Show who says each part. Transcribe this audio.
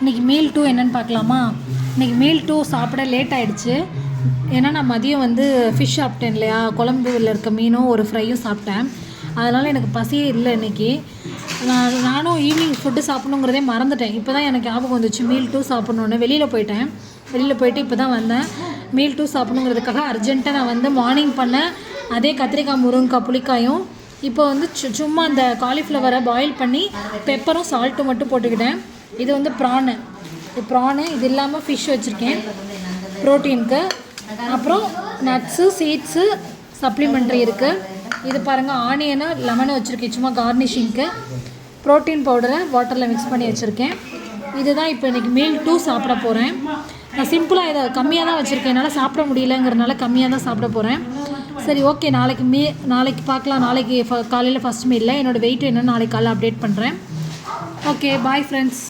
Speaker 1: இன்றைக்கி மீல் 2 என்னென்னு பார்க்கலாமா? இன்றைக்கி மீல் 2 சாப்பிட லேட் ஆகிடுச்சு. ஏன்னா நான் மதியம் வந்து ஃபிஷ் சாப்பிட்டேன் இல்லையா, குழம்புல இருக்க மீனும் ஒரு ஃப்ரையும் சாப்பிட்டேன். அதனால் எனக்கு பசியே இல்லை இன்றைக்கி. நானும் ஈவினிங் ஃபுட்டு சாப்பிட்ணுங்கிறதே மறந்துட்டேன். இப்போ தான் எனக்கு ஞாபகம் வந்துச்சு மீல் 2 சாப்பிட்ணுன்னு. வெளியில் போயிட்டு இப்போ தான் வந்தேன். மீல் 2 சாப்பிட்ணுங்கிறதுக்காக அர்ஜென்ட்டாக நான் வந்து மார்னிங் பண்ணேன் அதே கத்திரிக்காய், முருங்கைக்காய், புளிக்காயும் இப்போ வந்து சும்மா அந்த காலிஃப்ளவரை பாயில் பண்ணி பெப்பரும் சால்ட்டும் மட்டும் போட்டுக்கிட்டேன். இது வந்து ப்ரானு, இது இல்லாமல் ஃபிஷ் வச்சுருக்கேன் ப்ரோட்டீனுக்கு. அப்புறம் நட்ஸு, சீட்ஸு சப்ளிமெண்ட்ரி இருக்குது. இது பாருங்கள், ஆனியனு லெமனும் வச்சுருக்கேன் சும்மா கார்னிஷிங்க்கு. ப்ரோட்டீன் பவுடரை வாட்டரில் மிக்ஸ் பண்ணி வச்சுருக்கேன். இதுதான் இப்போ இன்றைக்கி மீல் 2 சாப்பிட போகிறேன். நான் சிம்பிளாக இதை கம்மியாக தான் வச்சுருக்கேன், என்னால் சாப்பிட முடியலங்கிறனால கம்மியாக தான் சாப்பிட போகிறேன். சரி, ஓகே, நாளைக்கு பார்க்கலாம். நாளைக்கு காலையில் ஃபஸ்ட் மீலில் என்னோடய வெயிட் என்னென்னு நாளைக்கு காலையில் அப்டேட் பண்ணுறேன். Okay, bye friends.